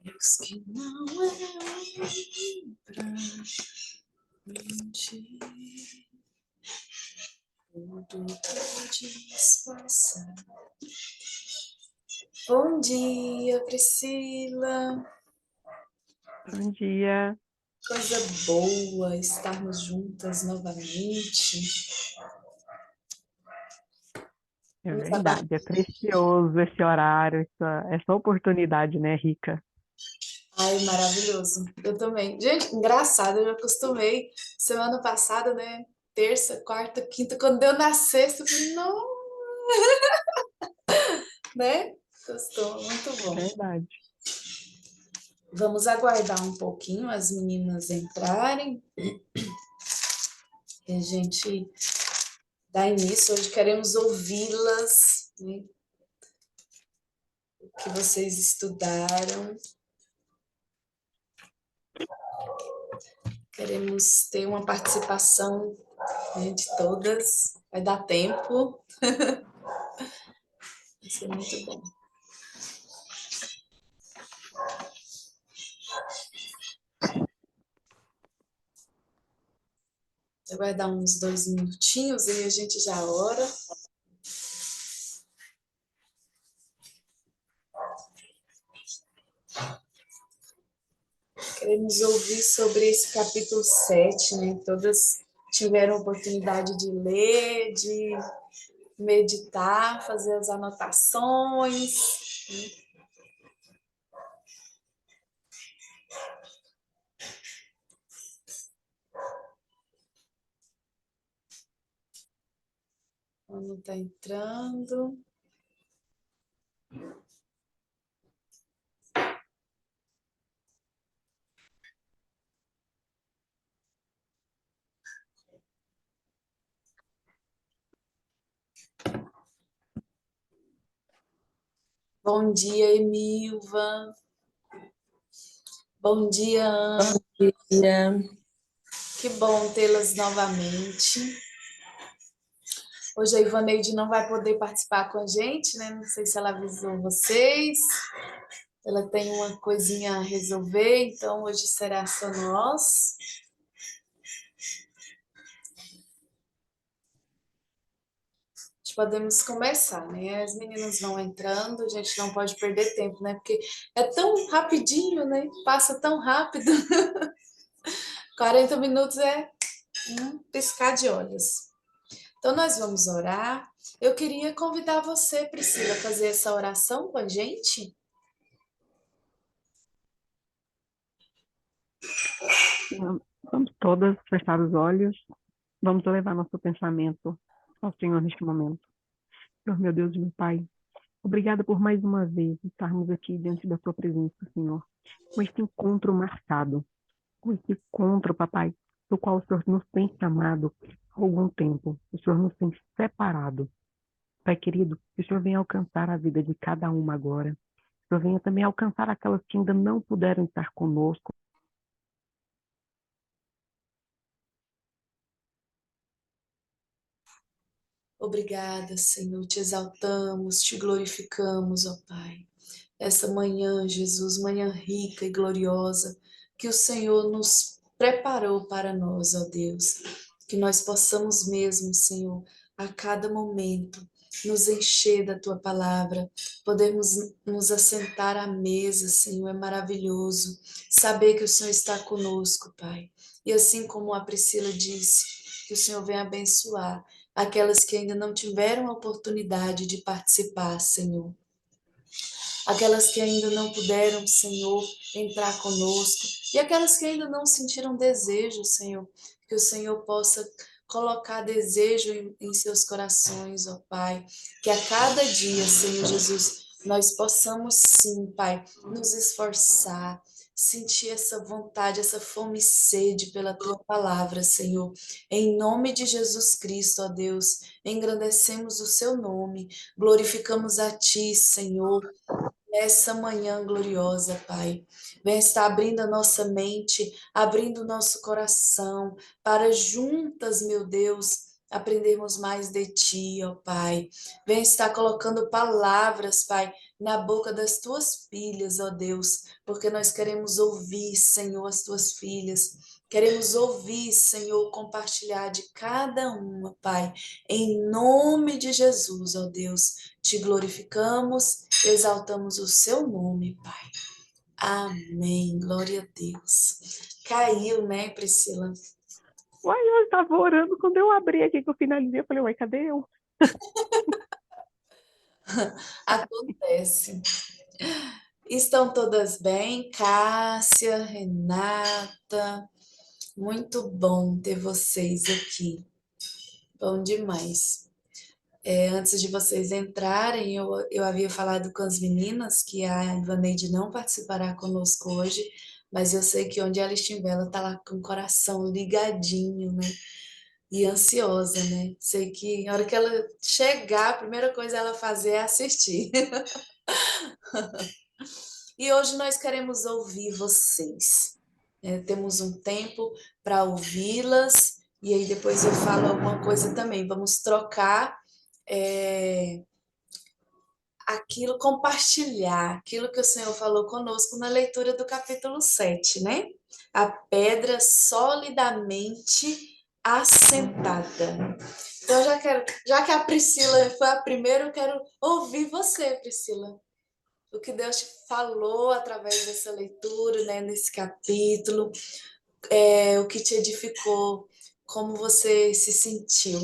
Deus que não é pra mentir, tudo podes passar. Bom dia, Priscila. Bom dia. Coisa boa estarmos juntas novamente. É Vamos verdade, é precioso esse horário, essa oportunidade, né, Rica? Ai, maravilhoso. Eu também. Gente, engraçado, eu já acostumei. Semana passada, né? Terça, quarta, quinta, quando deu na sexta, eu falei, não, né? Gostou, muito É bom. verdade. Vamos aguardar um pouquinho as meninas entrarem e a gente dá início. Hoje queremos ouvi-las, né? O que vocês estudaram. Queremos ter uma participação, né, de todas. Vai dar tempo. Vai ser muito bom. Você vai dar uns 2 minutinhos e a gente já ora. Queremos ouvir sobre esse capítulo 7, né? Todas tiveram oportunidade de ler, de meditar, fazer as anotações. Quando está entrando. Bom dia, Emilva. Bom dia, Ana. Bom dia. Que bom tê-las novamente. Hoje a Ivaneide não vai poder participar com a gente, né? Não sei se ela avisou vocês. Ela tem uma coisinha a resolver, então hoje será só nós. Podemos começar, né? As meninas vão entrando, a gente não pode perder tempo, né? Porque é tão rapidinho, né? Passa tão rápido. 40 minutos é um piscar de olhos. Então, nós vamos orar. Eu queria convidar você, Priscila, a fazer essa oração com a gente. Vamos todas fechar os olhos, vamos levar nosso pensamento ao Senhor neste momento. Senhor, meu Deus e meu Pai, obrigada por mais uma vez estarmos aqui diante da Sua presença, Senhor, com este encontro marcado, com este encontro, Papai, do qual o Senhor nos tem chamado há algum tempo, o Senhor nos tem separado. Pai querido, que o Senhor venha alcançar a vida de cada uma agora, que o Senhor venha também alcançar aquelas que ainda não puderam estar conosco. Obrigada, Senhor. Te exaltamos, te glorificamos, ó Pai. Essa manhã, Jesus, manhã rica e gloriosa, que o Senhor nos preparou para nós, ó Deus. Que nós possamos mesmo, Senhor, a cada momento, nos encher da Tua palavra, podermos nos assentar à mesa, Senhor, é maravilhoso. Saber que o Senhor está conosco, Pai. E assim como a Priscila disse, que o Senhor venha abençoar aquelas que ainda não tiveram a oportunidade de participar, Senhor. Aquelas que ainda não puderam, Senhor, entrar conosco. E aquelas que ainda não sentiram desejo, Senhor, que o Senhor possa colocar desejo em seus corações, ó Pai. Que a cada dia, Senhor Jesus, nós possamos sim, Pai, nos esforçar, sentir essa vontade, essa fome e sede pela Tua palavra, Senhor. Em nome de Jesus Cristo, ó Deus, engrandecemos o Seu nome, glorificamos a Ti, Senhor, Nessa manhã gloriosa, Pai. Venha estar abrindo a nossa mente, abrindo o nosso coração, para juntas, meu Deus, aprendermos mais de Ti, ó Pai. Venha estar colocando palavras, Pai, na boca das Tuas filhas, ó Deus, porque nós queremos ouvir, Senhor, as Tuas filhas. Queremos ouvir, Senhor, compartilhar de cada uma, Pai. Em nome de Jesus, ó Deus, te glorificamos, exaltamos o seu nome, Pai. Amém. Glória a Deus. Caiu, né, Priscila? Uai, eu estava orando, quando eu abri aqui, que eu finalizei, eu falei, uai, cadê eu? Acontece. Estão todas bem? Cássia, Renata, muito bom ter vocês aqui. Bom demais. Antes de vocês entrarem, eu havia falado com as meninas que a Ivaneide não participará conosco hoje, mas eu sei que onde ela estiver, ela está lá com o coração ligadinho, né? E ansiosa, né? Sei que na hora que ela chegar, a primeira coisa ela fazer é assistir. E hoje nós queremos ouvir vocês. Temos um tempo para ouvi-las, e aí depois eu falo alguma coisa também. Vamos trocar. É, aquilo, compartilhar aquilo que o Senhor falou conosco na leitura do capítulo 7, né? A pedra solidamente assentada. Então, eu já quero, já que a Priscila foi a primeira, eu quero ouvir você, Priscila. O que Deus te falou através dessa leitura, né, nesse capítulo, o que te edificou, como você se sentiu.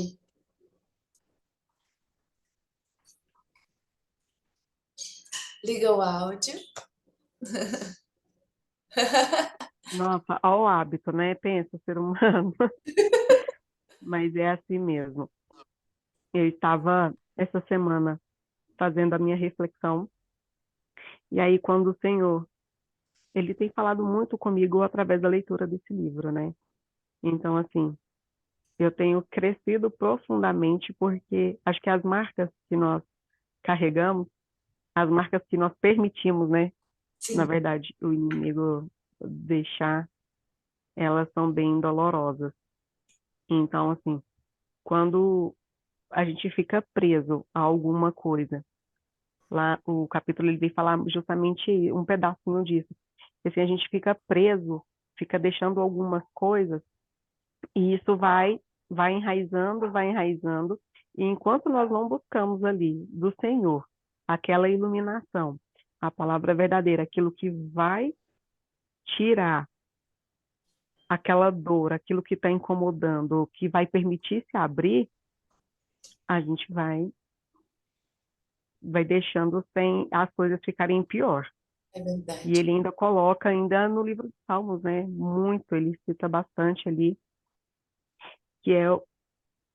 Liga o áudio. Nossa, ó o hábito, né? Pensa, o ser humano. Mas é assim mesmo. Eu estava, essa semana, fazendo a minha reflexão, e aí quando o Senhor, ele tem falado muito comigo através da leitura desse livro, né? Então, assim, eu tenho crescido profundamente porque acho que as marcas que nós carregamos, as marcas que nós permitimos, né? Na Sim, verdade, o inimigo deixar, elas são bem dolorosas. Então, assim, quando a gente fica preso a alguma coisa, lá o capítulo ele vem falar justamente um pedacinho disso. Que, assim, a gente fica preso, fica deixando algumas coisas, e isso vai enraizando, e enquanto nós não buscamos ali do Senhor aquela iluminação, a palavra verdadeira, aquilo que vai tirar aquela dor, aquilo que está incomodando, que vai permitir se abrir, a gente vai deixando sem as coisas ficarem pior. é E verdade. ele ainda coloca, ainda no livro de Salmos, né? Muito, ele cita bastante ali, que é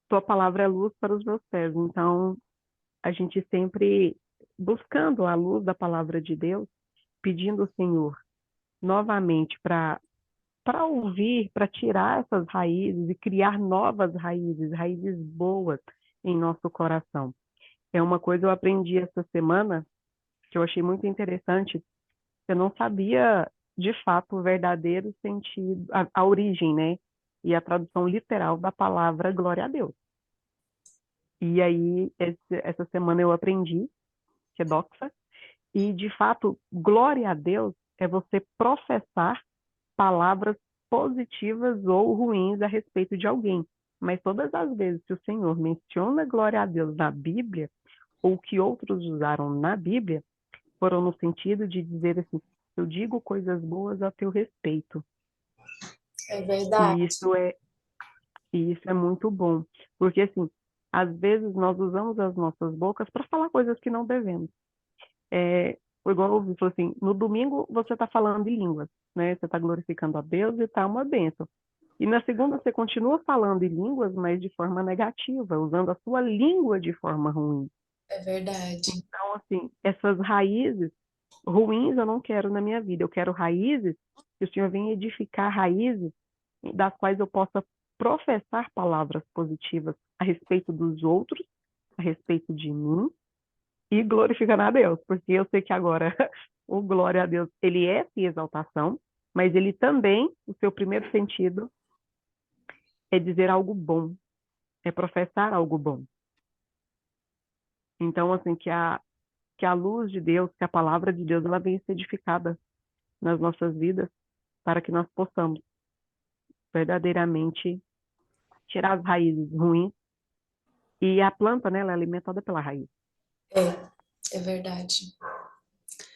tua palavra é luz para os meus pés. Então, a gente sempre buscando a luz da palavra de Deus, pedindo ao Senhor novamente para ouvir, para tirar essas raízes e criar novas raízes, raízes boas em nosso coração. É uma coisa que eu aprendi essa semana que eu achei muito interessante. Eu não sabia de fato o verdadeiro sentido, a origem, né? E a tradução literal da palavra glória a Deus. E aí, essa semana eu aprendi, que é doxa, e de fato, glória a Deus é você professar palavras positivas ou ruins a respeito de alguém. Mas todas as vezes que o Senhor menciona glória a Deus na Bíblia, ou que outros usaram na Bíblia, foram no sentido de dizer assim, eu digo coisas boas a teu respeito. É verdade. E isso é muito bom, porque assim, às vezes nós usamos as nossas bocas para falar coisas que não devemos. Igual eu ouvi, falou assim, no domingo você está falando em línguas, né? Você está glorificando a Deus e está uma bênção. E na segunda você continua falando em línguas, mas de forma negativa, usando a sua língua de forma ruim. É verdade. Então, assim, essas raízes ruins eu não quero na minha vida. Eu quero raízes que o Senhor venha edificar raízes das quais eu possa professar palavras positivas a respeito dos outros, a respeito de mim e glorificando a Deus, porque eu sei que agora o glória a Deus, ele é sim exaltação, mas ele também, o seu primeiro sentido é dizer algo bom, é professar algo bom. Então, assim, que a luz de Deus, que a palavra de Deus, ela venha ser edificada nas nossas vidas, para que nós possamos verdadeiramente tirar as raízes ruins. E a planta, né, ela é alimentada pela raiz. É verdade.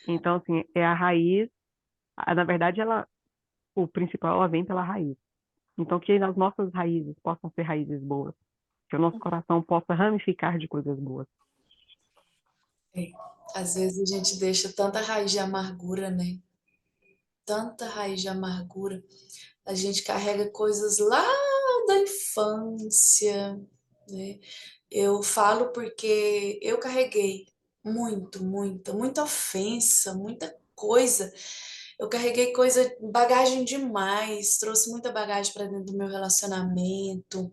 Então, assim, é a raiz, na verdade, o principal, ela vem pela raiz. Então, que as nossas raízes possam ser raízes boas, que o nosso coração possa ramificar de coisas boas. É. Às vezes a gente deixa tanta raiz de amargura, né? Tanta raiz de amargura. A gente carrega coisas lá da infância, né? Eu falo porque eu carreguei muita ofensa, muita coisa. Eu carreguei coisa, bagagem demais, trouxe muita bagagem para dentro do meu relacionamento,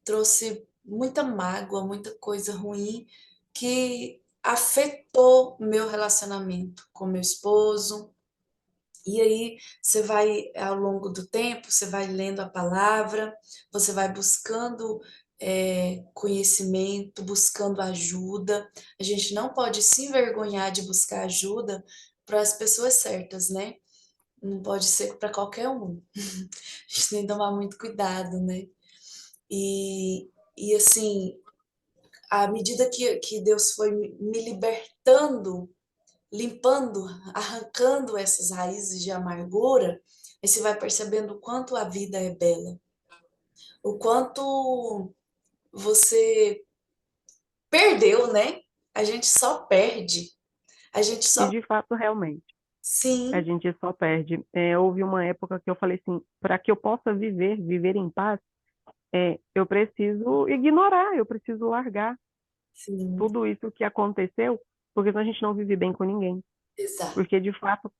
trouxe muita mágoa, muita coisa ruim que afetou meu relacionamento com meu esposo. E aí você vai, ao longo do tempo, você vai lendo a palavra, você vai buscando conhecimento, buscando ajuda. A gente não pode se envergonhar de buscar ajuda para as pessoas certas, né? Não pode ser para qualquer um. A gente tem que tomar muito cuidado, né? E assim, à medida que Deus foi me libertando, limpando, arrancando essas raízes de amargura, aí você vai percebendo o quanto a vida é bela, o quanto você perdeu, né? A gente só perde, a gente E, só. de fato, realmente, a Sim, gente só perde. Houve uma época que eu falei assim, para que eu possa viver em paz, eu preciso ignorar, eu preciso largar sim, tudo isso que aconteceu, porque senão a gente não vive bem com ninguém. exato. Porque, de fato,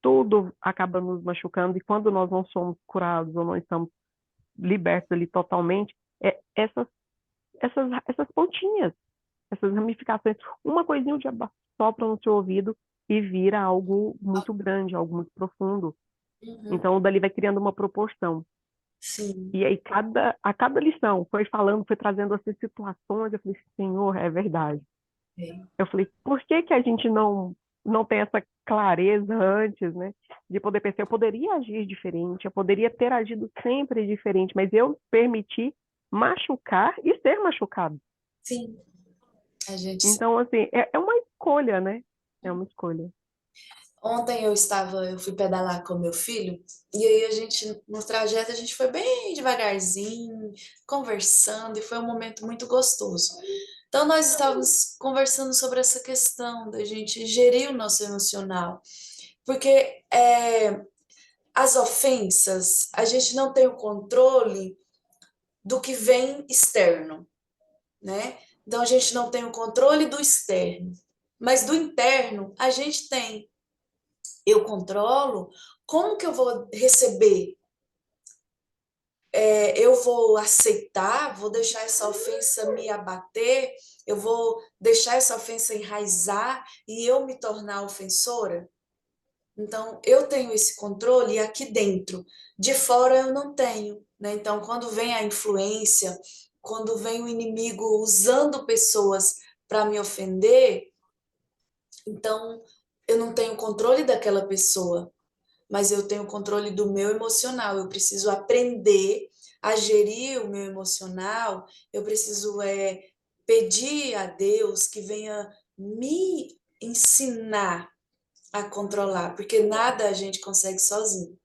tudo acaba nos machucando, e quando nós não somos curados ou não estamos libertos ali totalmente, essas pontinhas, essas ramificações, uma coisinha o diabo sopra no seu ouvido e vira algo muito grande, algo muito profundo. Uhum, Então, dali vai criando uma proporção. sim, E aí, a cada lição, foi falando, foi trazendo essas situações, eu falei, Senhor, é verdade. é, Eu falei, por que que a gente não tem essa clareza antes, né? De poder pensar, eu poderia agir diferente, eu poderia ter agido sempre diferente, mas eu permiti machucar e ser machucado. sim, a gente. Então, assim, é uma escolha, né? É uma escolha. Ontem eu fui pedalar com meu filho, e aí no trajeto, a gente foi bem devagarzinho, conversando, e foi um momento muito gostoso. Então, nós estávamos conversando sobre essa questão da gente gerir o nosso emocional, porque as ofensas, a gente não tem o controle do que vem externo, né? Então, a gente não tem o controle do externo, mas do interno, a gente tem. Eu controlo, como que eu vou receber? Eu vou aceitar, vou deixar essa ofensa me abater, eu vou deixar essa ofensa enraizar e eu me tornar ofensora? Então, eu tenho esse controle aqui dentro, de fora eu não tenho, né? Então, quando vem a influência, quando vem o inimigo usando pessoas para me ofender, então eu não tenho controle daquela pessoa, mas eu tenho controle do meu emocional. Eu preciso aprender a gerir o meu emocional. Eu preciso pedir a Deus que venha me ensinar a controlar, porque nada a gente consegue sozinho,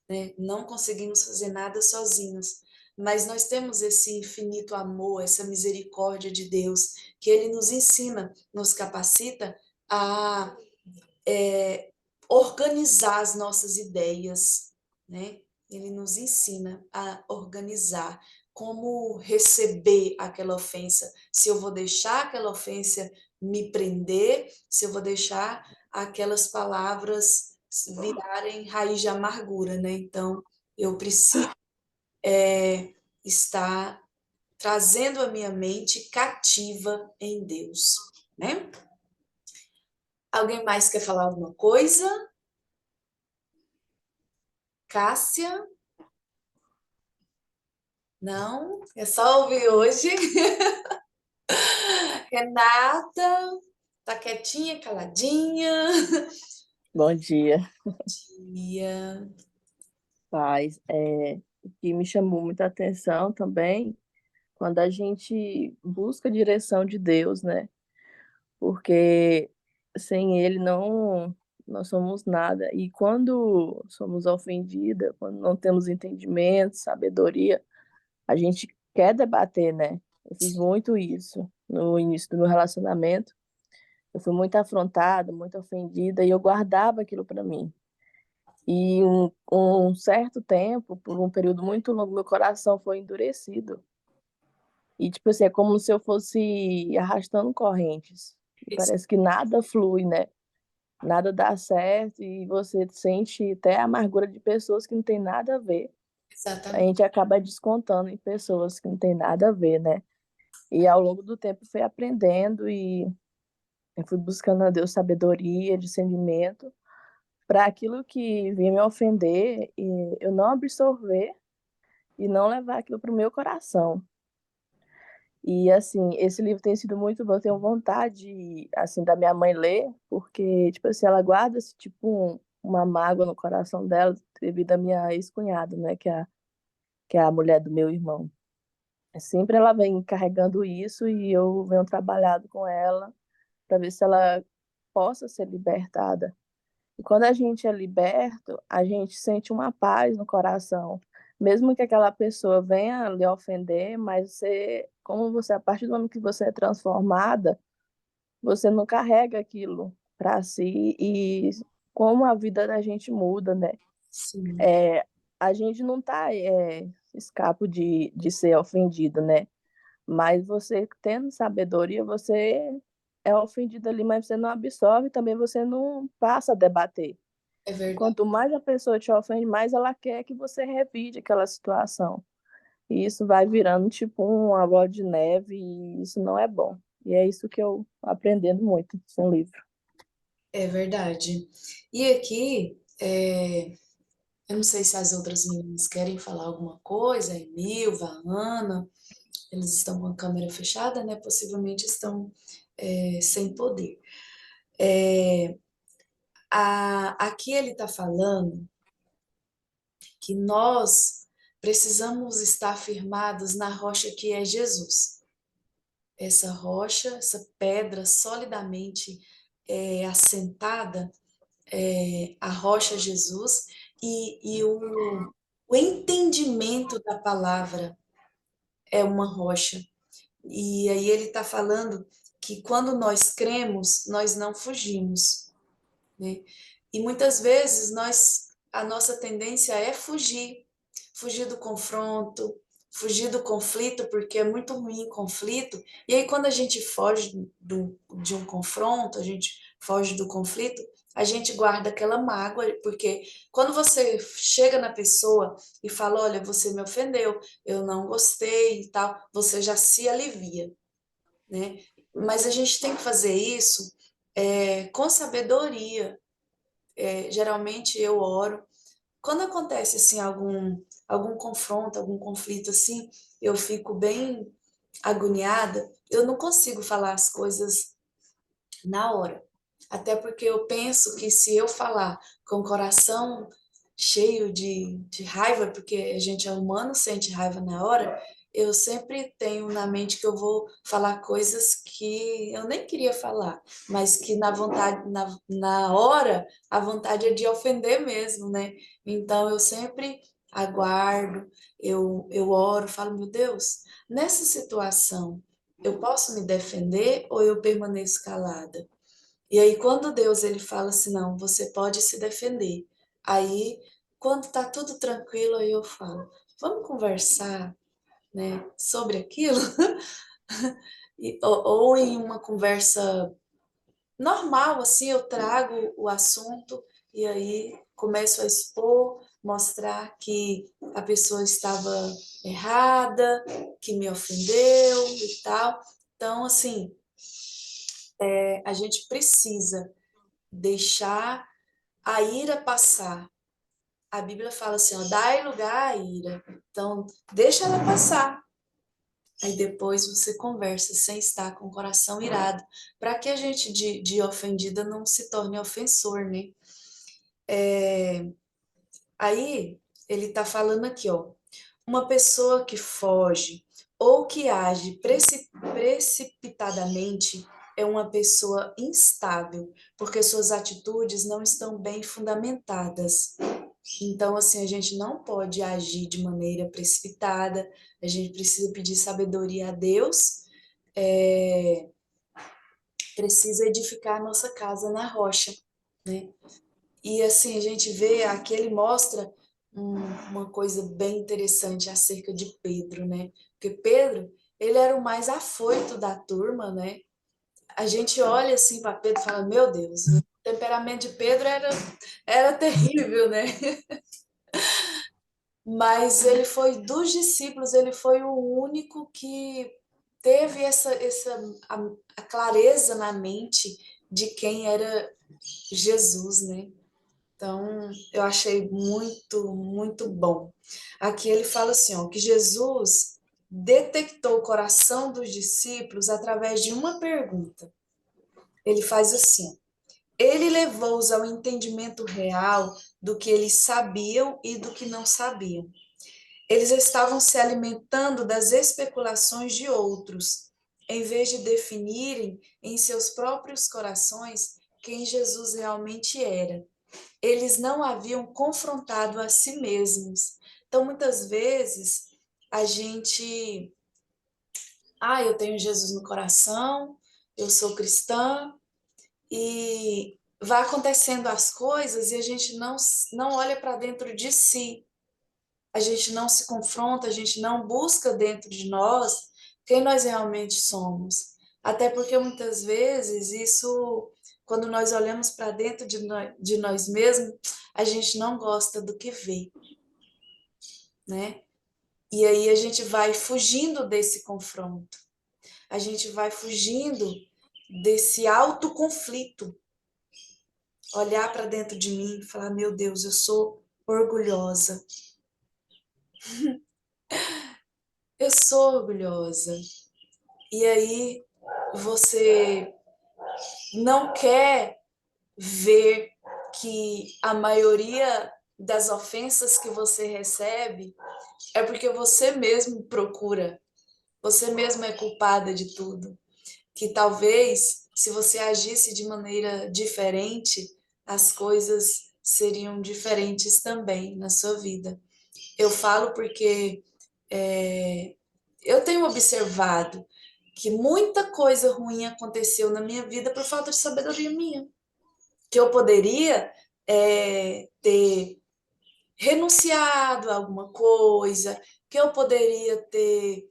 né? Não conseguimos fazer nada sozinhos. Mas nós temos esse infinito amor, essa misericórdia de Deus, que Ele nos ensina, nos capacita a organizar as nossas ideias, né? Ele nos ensina a organizar como receber aquela ofensa, se eu vou deixar aquela ofensa me prender, se eu vou deixar aquelas palavras virarem raiz de amargura, né? Então, eu preciso estar trazendo a minha mente cativa em Deus, né? Alguém mais quer falar alguma coisa? Cássia? Não? É só ouvir hoje. Renata? Tá quietinha, caladinha? Bom dia, Ia. paz. O que me chamou muita atenção também, quando a gente busca a direção de Deus, né? Porque sem Ele não somos nada. E quando somos ofendidas, quando não temos entendimento, sabedoria, a gente quer debater, né? Eu fiz muito isso no início do meu relacionamento. Eu fui muito afrontada, muito ofendida, e eu guardava aquilo para mim. E um certo tempo, por um período muito longo, meu coração foi endurecido. E, tipo assim, é como se eu fosse arrastando correntes. E Ex- parece que nada flui, né? Nada dá certo e você sente até a amargura de pessoas que não tem nada a ver. A Exatamente. gente acaba descontando em pessoas que não tem nada a ver, né? E ao longo do tempo fui aprendendo e eu fui buscando a Deus sabedoria, discernimento, para aquilo que vinha me ofender e eu não absorver e não levar aquilo para o meu coração. E assim, esse livro tem sido muito bom, eu tenho vontade assim da minha mãe ler, porque tipo assim, ela guarda tipo uma mágoa no coração dela devido à minha ex-cunhada, né, que é a mulher do meu irmão. Sempre ela vem carregando isso e eu venho trabalhado com ela para ver se ela possa ser libertada. E quando a gente é liberto, a gente sente uma paz no coração. Mesmo que aquela pessoa venha lhe ofender, mas você, como você, a partir do momento que você é transformada, você não carrega aquilo para si e como a vida da gente muda, né? Sim, É, a gente não está escapo de ser ofendido, né? Mas você tendo sabedoria, você é ofendido ali, mas você não absorve, também você não passa a debater. é E verdade. quanto mais a pessoa te ofende, mais ela quer que você revide aquela situação. E isso vai virando tipo uma bola de neve e isso não é bom. E é isso que eu aprendendo muito com o livro. É verdade. E aqui, eu não sei se as outras meninas querem falar alguma coisa, a Emilva, a Ana, eles estão com a câmera fechada, né? Possivelmente estão sem poder. Aqui ele está falando que nós precisamos estar firmados na rocha que é Jesus. Essa rocha, essa pedra solidamente assentada, a rocha Jesus, e o entendimento da palavra é uma rocha. E aí ele está falando que quando nós cremos, nós não fugimos, né? E muitas vezes a nossa tendência é fugir, fugir do confronto, fugir do conflito, porque é muito ruim conflito. E aí quando a gente foge de um confronto, a gente foge do conflito, a gente guarda aquela mágoa, porque quando você chega na pessoa e fala, olha, você me ofendeu, eu não gostei e tal, você já se alivia, né? Mas a gente tem que fazer isso com sabedoria. Geralmente eu oro. Quando acontece assim algum confronto, algum conflito assim, eu fico bem agoniada. Eu não consigo falar as coisas na hora. Até porque eu penso que se eu falar com o coração cheio de raiva, porque a gente é humano, sente raiva na hora, eu sempre tenho na mente que eu vou falar coisas que eu nem queria falar, mas que na hora, a vontade é de ofender mesmo, né? Então eu sempre aguardo, eu oro, falo, meu Deus, nessa situação, eu posso me defender ou eu permaneço calada? E aí, quando Deus ele fala assim, não, você pode se defender. Aí, quando tá tudo tranquilo, aí eu falo, vamos conversar, né, sobre aquilo? Ou em uma conversa normal, assim, eu trago o assunto e aí começo a expor, mostrar que a pessoa estava errada, que me ofendeu e tal. Então, assim, a gente precisa deixar a ira passar. A Bíblia fala assim, ó, dai lugar à ira. Então, deixa ela passar. Aí depois você conversa sem estar com o coração irado, para que a gente de ofendida não se torne ofensor, né? Aí ele está falando aqui, ó, uma pessoa que foge ou que age precipitadamente é uma pessoa instável, porque suas atitudes não estão bem fundamentadas. Então, assim, a gente não pode agir de maneira precipitada, a gente precisa pedir sabedoria a Deus, precisa edificar a nossa casa na rocha, né? E assim, a gente vê, aqui ele mostra uma coisa bem interessante acerca de Pedro, né? Porque Pedro, ele era o mais afoito da turma, né? A gente olha assim para Pedro e fala, meu Deus, o temperamento de Pedro era terrível, né? Mas ele foi, dos discípulos, ele foi o único que teve a clareza na mente de quem era Jesus, né? Então, eu achei muito, muito bom. Aqui ele fala assim, ó, que Jesus detectou o coração dos discípulos através de uma pergunta. Ele faz assim, ele levou-os ao entendimento real do que eles sabiam e do que não sabiam. Eles estavam se alimentando das especulações de outros, em vez de definirem em seus próprios corações quem Jesus realmente era. Eles não haviam confrontado a si mesmos. Então, muitas vezes, a gente. Eu tenho Jesus no coração, eu sou cristã, e vai acontecendo as coisas e a gente não olha para dentro de si. A gente não se confronta, a gente não busca dentro de nós quem nós realmente somos. Até porque muitas vezes isso, quando nós olhamos para dentro de nós mesmos, a gente não gosta do que vê, né? E aí a gente vai fugindo desse confronto, a gente vai fugindo desse autoconflito, olhar para dentro de mim e falar, meu Deus, eu sou orgulhosa, eu sou orgulhosa. E aí você não quer ver que a maioria das ofensas que você recebe é porque você mesmo procura, você mesmo é culpada de tudo. Que talvez, se você agisse de maneira diferente, as coisas seriam diferentes também na sua vida. Eu falo porque eu tenho observado que muita coisa ruim aconteceu na minha vida por falta de sabedoria minha. Que eu poderia ter renunciado a alguma coisa, que eu poderia ter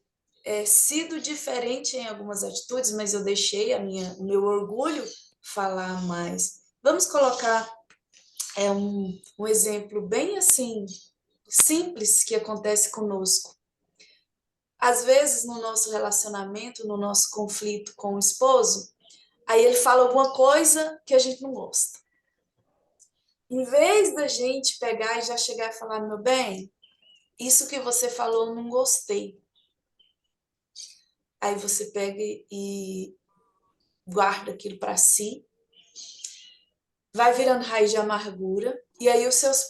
sido diferente em algumas atitudes, mas eu deixei o meu orgulho falar mais. Vamos colocar um exemplo bem assim, simples que acontece conosco. Às vezes, no nosso relacionamento, no nosso conflito com o esposo, aí ele fala alguma coisa que a gente não gosta. Em vez da gente pegar e já chegar e falar, meu bem, isso que você falou eu não gostei. Aí você pega e guarda aquilo para si, vai virando raiz de amargura, e aí os seus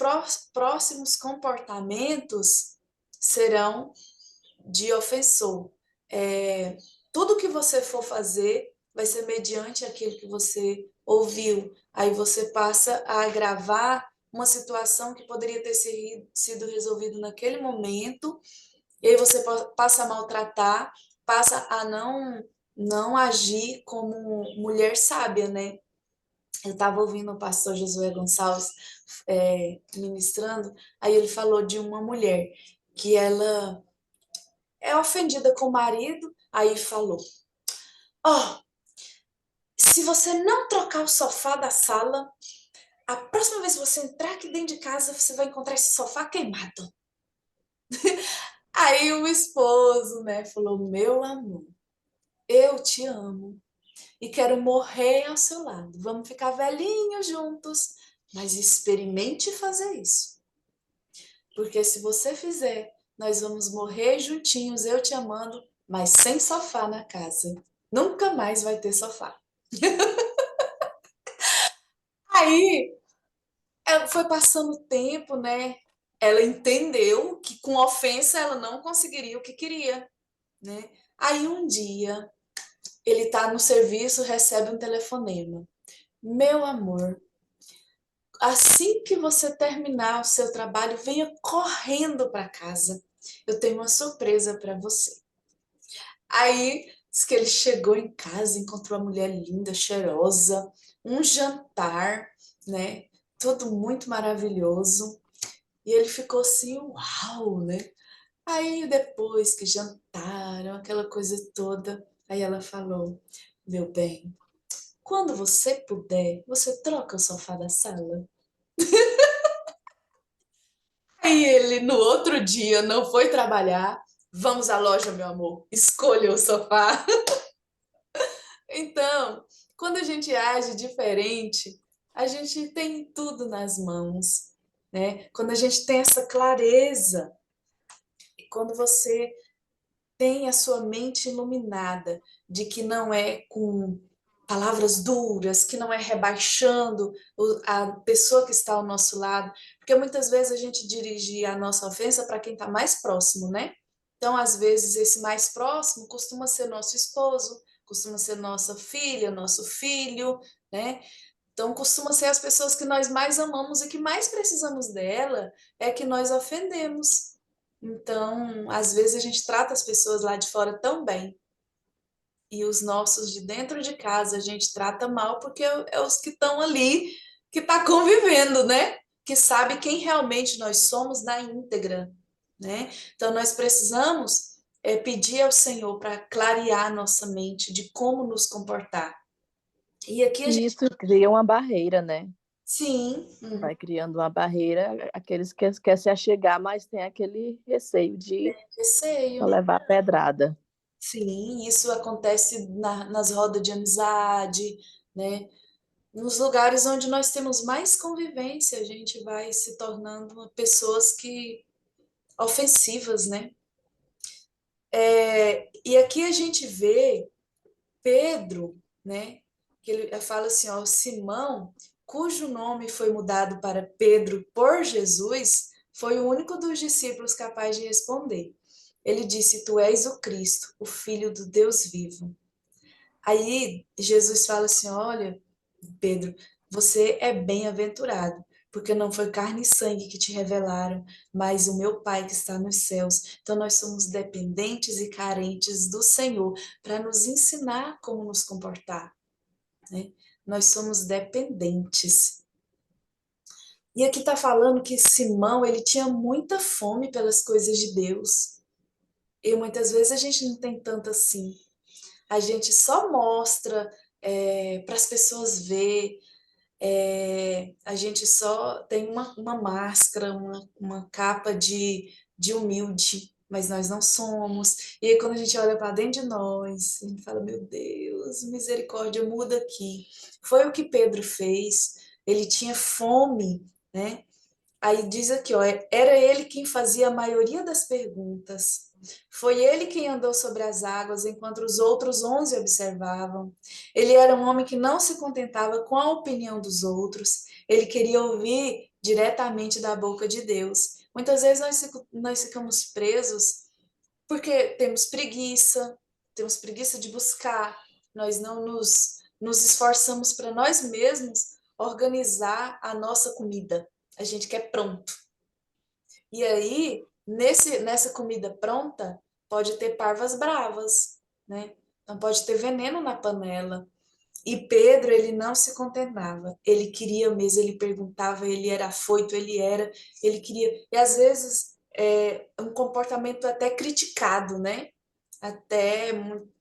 próximos comportamentos serão de ofensor. Tudo que você for fazer vai ser mediante aquilo que você ouviu. Aí você passa a agravar uma situação que poderia ter sido resolvida naquele momento, e aí você passa a maltratar, passa a não agir como mulher sábia, né? Eu estava ouvindo o pastor Josué Gonçalves ministrando, aí ele falou de uma mulher que ela é ofendida com o marido, aí falou, se você não trocar o sofá da sala, a próxima vez que você entrar aqui dentro de casa, você vai encontrar esse sofá queimado. Aí o esposo, né, falou, meu amor, eu te amo. e quero morrer ao seu lado. Vamos ficar velhinhos juntos, mas experimente fazer isso. Porque se você fizer, nós vamos morrer juntinhos, eu te amando, mas sem sofá na casa. Nunca mais vai ter sofá. Aí, foi passando o tempo, né? Ela entendeu que com ofensa ela não conseguiria o que queria, né? Aí um dia, ele tá no serviço, recebe um telefonema. Meu amor, assim que você terminar o seu trabalho, venha correndo para casa. Eu tenho uma surpresa para você. Aí diz que ele chegou em casa, encontrou a mulher linda, cheirosa, um jantar, né? Tudo muito maravilhoso. E ele ficou assim, uau, né? Aí depois que jantaram, aquela coisa toda, aí ela falou: meu bem, quando você puder, você troca o sofá da sala. Aí ele, no outro dia, não foi trabalhar. Vamos à loja, meu amor. Escolha o sofá. Então, quando a gente age diferente, a gente tem tudo nas mãos, né? Quando a gente tem essa clareza, quando você tem a sua mente iluminada de que não é com palavras duras, que não é rebaixando a pessoa que está ao nosso lado, porque muitas vezes a gente dirige a nossa ofensa para quem está mais próximo, né? Então, às vezes, esse mais próximo costuma ser nosso esposo, costuma ser nossa filha, nosso filho, né? Então, costuma ser as pessoas que nós mais amamos e que mais precisamos dela é que nós ofendemos. Então, às vezes a gente trata as pessoas lá de fora tão bem e os nossos de dentro de casa a gente trata mal porque é os que estão ali, que tá convivendo, né? Que sabe quem realmente nós somos na íntegra, né? Então, nós precisamos pedir ao Senhor para clarear nossa mente de como nos comportar. E aqui a E gente... isso cria uma barreira, né? Sim, Vai criando uma barreira, aqueles que querem se achegar, mas tem aquele receio de receio. levar pedrada. Sim, isso acontece nas rodas de amizade, né? Nos lugares onde nós temos mais convivência, a gente vai se tornando pessoas que ofensivas, né? E aqui a gente vê Pedro, né? Que ele fala assim, ó, Simão, cujo nome foi mudado para Pedro por Jesus, foi o único dos discípulos capaz de responder. Ele disse: Tu és o Cristo, o Filho do Deus vivo. Aí Jesus fala assim: Olha, Pedro, você é bem-aventurado, porque não foi carne e sangue que te revelaram, mas o meu Pai que está nos céus. Então nós somos dependentes e carentes do Senhor para nos ensinar como nos comportar, né? Nós somos dependentes. E aqui está falando que Simão, ele tinha muita fome pelas coisas de Deus. E muitas vezes a gente não tem tanto assim. A gente só mostra para as pessoas ver, a gente só tem uma máscara, uma capa de humilde, mas nós não somos. E aí, quando a gente olha para dentro de nós, a gente fala: Meu Deus, misericórdia, muda aqui. Foi o que Pedro fez, ele tinha fome, né? Aí diz aqui, ó, era ele quem fazia a maioria das perguntas. Foi ele quem andou sobre as águas, enquanto os outros 11 observavam. Ele era um homem que não se contentava com a opinião dos outros. Ele queria ouvir diretamente da boca de Deus. Muitas vezes nós ficamos presos porque temos preguiça de buscar. Nós não nos esforçamos para nós mesmos organizar a nossa comida. A gente quer pronto. E aí, nessa comida pronta, pode ter parvas bravas, né? Então pode ter veneno na panela. E Pedro, ele não se contentava. Ele queria mesmo, ele perguntava, ele era afoito, ele queria. E às vezes um comportamento até criticado, né? Até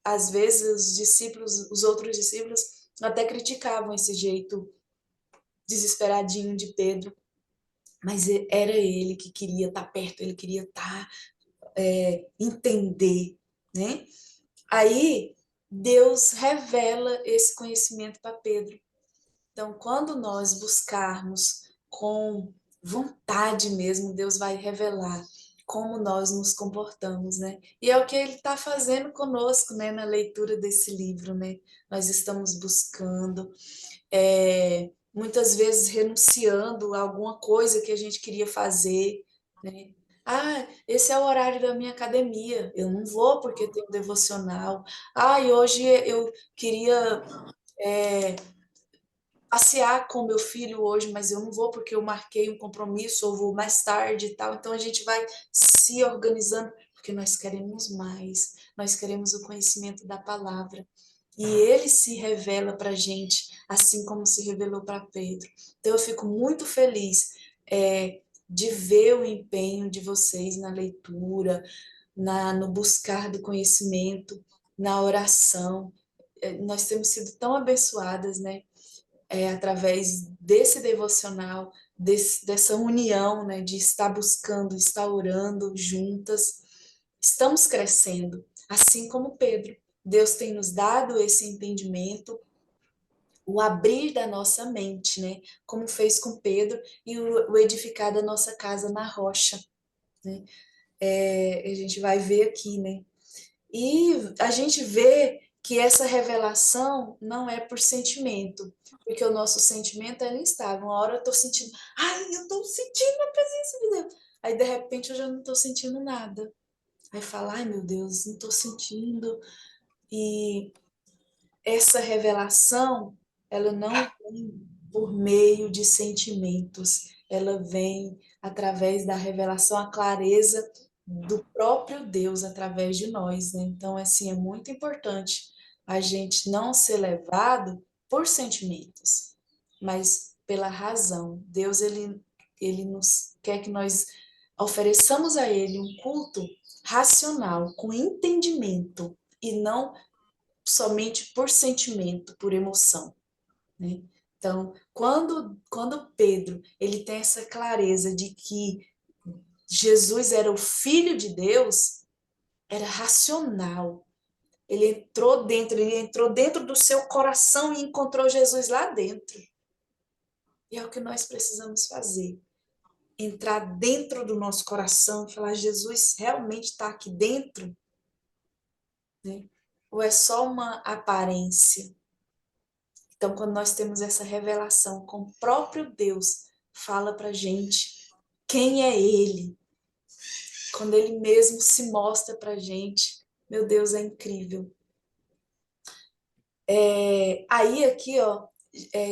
às vezes os discípulos, os outros discípulos até criticavam esse jeito desesperadinho de Pedro, mas era ele que queria estar perto, ele queria estar, entender, né? Aí Deus revela esse conhecimento para Pedro. Então, quando nós buscarmos com vontade mesmo, Deus vai revelar como nós nos comportamos, né? E é o que Ele está fazendo conosco, né? Na leitura desse livro, né? Nós estamos buscando, muitas vezes renunciando a alguma coisa que a gente queria fazer, né? Ah, esse é o horário da minha academia, eu não vou porque tem um devocional. Ah, e hoje eu queria passear com meu filho hoje, mas eu não vou porque eu marquei um compromisso ou vou mais tarde e tal. Então a gente vai se organizando porque nós queremos mais, nós queremos o conhecimento da palavra. E ele se revela para a gente, assim como se revelou para Pedro. Então eu fico muito feliz de ver o empenho de vocês na leitura, no buscar do conhecimento, na oração. Nós temos sido tão abençoadas, né? Através desse devocional, dessa união, né, de estar buscando, estar orando juntas, estamos crescendo, assim como Pedro. Deus tem nos dado esse entendimento, o abrir da nossa mente, né, como fez com Pedro, e o edificar da nossa casa na rocha, né? A gente vai ver aqui, né? E a gente vê que essa revelação não é por sentimento, porque o nosso sentimento é instável. Uma hora eu estou sentindo, ai, eu estou sentindo a presença de Deus. Aí, de repente, eu já não estou sentindo nada. Aí fala, ai, meu Deus, não estou sentindo. E essa revelação, ela não vem por meio de sentimentos, ela vem através da revelação, a clareza do próprio Deus através de nós, né? Então, assim, é muito importante a gente não ser levado por sentimentos, mas pela razão. Deus, ele nos quer que nós ofereçamos a Ele um culto racional, com entendimento, e não somente por sentimento, por emoção, né? Então, quando Pedro ele tem essa clareza de que Jesus era o Filho de Deus, era racional. Ele entrou dentro do seu coração e encontrou Jesus lá dentro. E é o que nós precisamos fazer. Entrar dentro do nosso coração e falar, Jesus realmente está aqui dentro? Né? Ou é só uma aparência? Então, quando nós temos essa revelação com o próprio Deus, fala para gente quem é Ele. Quando Ele mesmo se mostra para gente, meu Deus, é incrível. Aí aqui, ó,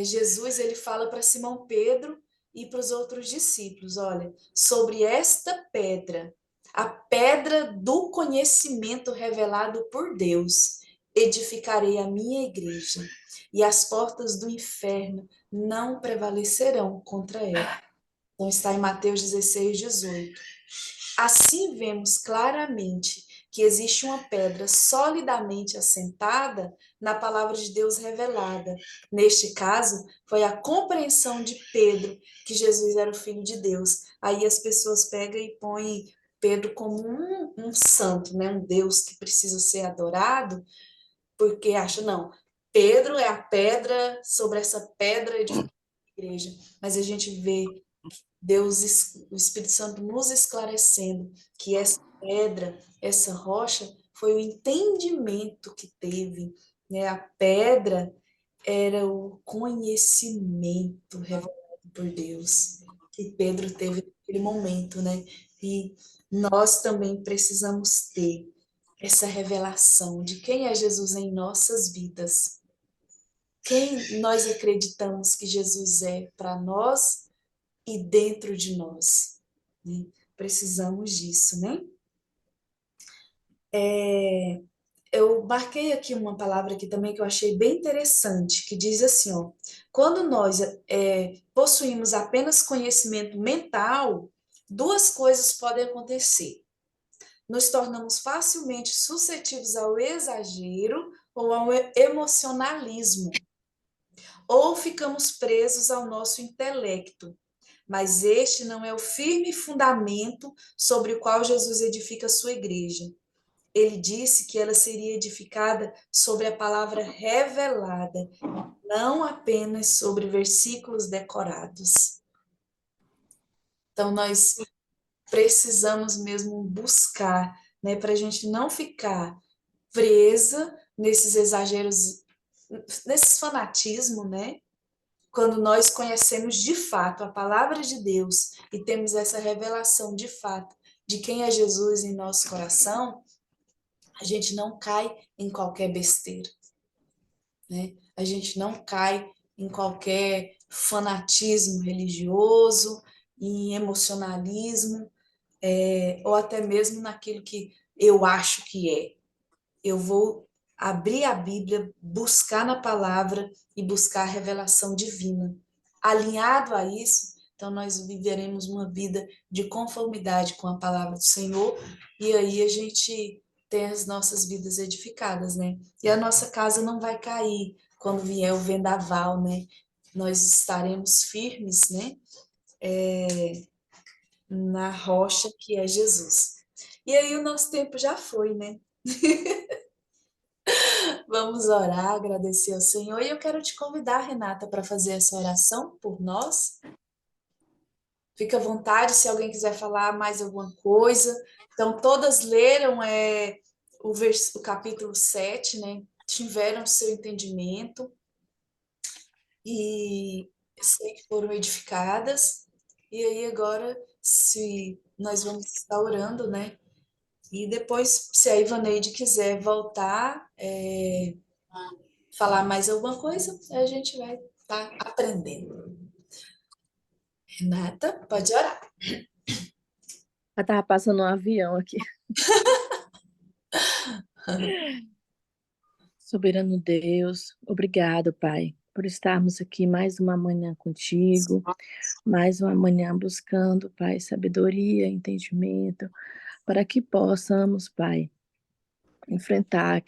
Jesus ele fala para Simão Pedro e para os outros discípulos, olha, sobre esta pedra, a pedra do conhecimento revelado por Deus, edificarei a minha igreja, e as portas do inferno não prevalecerão contra ela. Então está em Mateus 16, 18. Assim vemos claramente que existe uma pedra solidamente assentada na palavra de Deus revelada. Neste caso, foi a compreensão de Pedro que Jesus era o Filho de Deus. Aí as pessoas pegam e põem Pedro como um santo, né? Um Deus que precisa ser adorado, porque acham, não, Pedro é a pedra, sobre essa pedra de igreja. Mas a gente vê Deus, o Espírito Santo nos esclarecendo que essa pedra, essa rocha, foi o entendimento que teve, né? A pedra era o conhecimento revelado por Deus que Pedro teve naquele momento, né? E nós também precisamos ter essa revelação de quem é Jesus em nossas vidas. Quem nós acreditamos que Jesus é para nós e dentro de nós, né? Precisamos disso, né? Eu marquei aqui uma palavra aqui também que eu achei bem interessante, que diz assim, ó, quando nós possuímos apenas conhecimento mental, duas coisas podem acontecer. Nos tornamos facilmente suscetíveis ao exagero ou ao emocionalismo, ou ficamos presos ao nosso intelecto, mas este não é o firme fundamento sobre o qual Jesus edifica a sua igreja. ele disse que ela seria edificada sobre a palavra revelada, não apenas sobre versículos decorados. Então, nós precisamos mesmo buscar, né, para a gente não ficar presa nesses exageros, nesses fanatismo, né? Quando nós conhecemos de fato a palavra de Deus e temos essa revelação de fato de quem é Jesus em nosso coração, a gente não cai em qualquer besteira, né? A gente não cai em qualquer fanatismo religioso, em emocionalismo, ou até mesmo naquilo que eu acho que é. Eu vou abrir a Bíblia, buscar na palavra e buscar a revelação divina. Alinhado a isso, então nós viveremos uma vida de conformidade com a palavra do Senhor, e aí a gente tem as nossas vidas edificadas, né? E a nossa casa não vai cair quando vier o vendaval, né? Nós estaremos firmes, né? Na rocha que é Jesus. E aí o nosso tempo já foi, né? Vamos orar, agradecer ao Senhor. E eu quero te convidar, Renata, para fazer essa oração por nós. Fica à vontade se alguém quiser falar mais alguma coisa. Então, todas leram o capítulo 7, né? Tiveram seu entendimento e sei que foram edificadas. E aí, agora, se nós vamos estar orando, né? E depois, se a Ivaneide quiser voltar, falar mais alguma coisa, a gente vai estar aprendendo. Renata, pode orar. Eu tava passando um avião aqui. Soberano Deus, obrigado, Pai, por estarmos aqui mais uma manhã contigo, mais uma manhã buscando, Pai, sabedoria, entendimento, para que possamos, Pai, enfrentar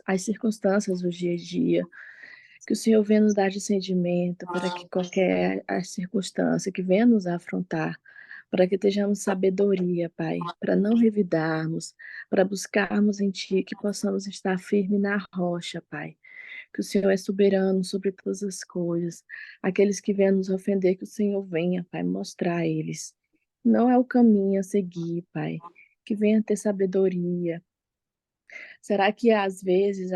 as circunstâncias do dia a dia, que o Senhor venha nos dar discernimento para que qualquer a circunstância que venha nos afrontar, para que tenhamos sabedoria, Pai, para não revidarmos, para buscarmos em Ti, que possamos estar firmes na rocha, Pai. Que o Senhor é soberano sobre todas as coisas. Aqueles que venham nos ofender, que o Senhor venha, Pai, mostrar a eles. Não é o caminho a seguir, Pai. Que venha ter sabedoria. Será que às vezes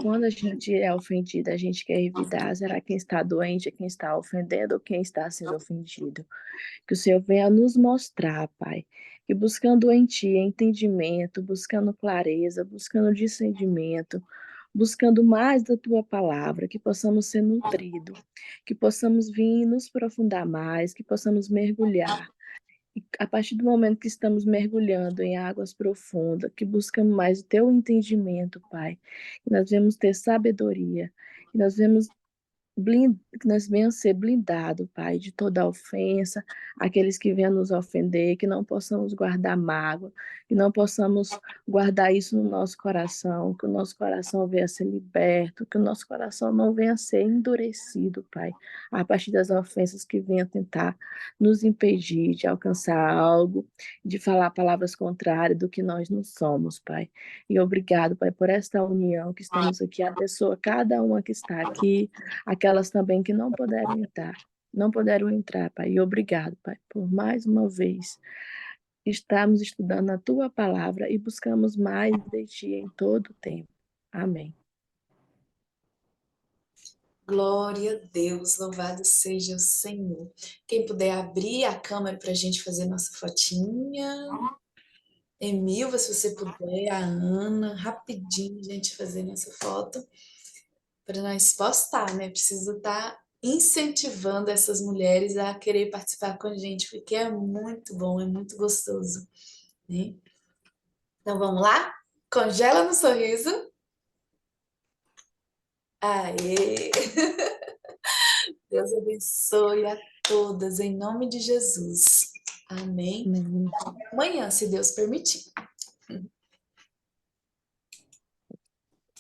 quando a gente é ofendido, a gente quer revidar? Será que quem está doente é quem está ofendendo ou quem está sendo ofendido? Que o Senhor venha nos mostrar, Pai. Que buscando em Ti entendimento, buscando clareza, buscando discernimento, buscando mais da Tua palavra, que possamos ser nutridos, que possamos vir nos aprofundar mais, que possamos mergulhar. E a partir do momento que estamos mergulhando em águas profundas, que buscamos mais o Teu entendimento, Pai, que nós vamos ter sabedoria, que nós vemos que nós venhamos ser blindados, Pai, de toda ofensa, aqueles que venham nos ofender, que não possamos guardar mágoa, que não possamos guardar isso no nosso coração, que o nosso coração venha a ser liberto, que o nosso coração não venha a ser endurecido, Pai, a partir das ofensas que venham tentar nos impedir de alcançar algo, de falar palavras contrárias do que nós não somos, Pai. E obrigado, Pai, por esta união que estamos aqui, a pessoa, cada uma que está aqui, aquelas também que não puderam entrar, Pai. E obrigado, Pai, por mais uma vez estarmos estudando a Tua palavra e buscamos mais de Ti em todo o tempo. Amém. Glória a Deus, louvado seja o Senhor. Quem puder abrir a câmera para a gente fazer nossa fotinha. Emilva, se você puder, a Ana, rapidinho, gente, fazer nossa foto para nós postar, né? Preciso estar incentivando essas mulheres a querer participar com a gente, porque é muito bom, é muito gostoso, né? Então vamos lá? Congela no sorriso. Aê! Deus abençoe a todas, em nome de Jesus. Amém. Amém. Amanhã, se Deus permitir.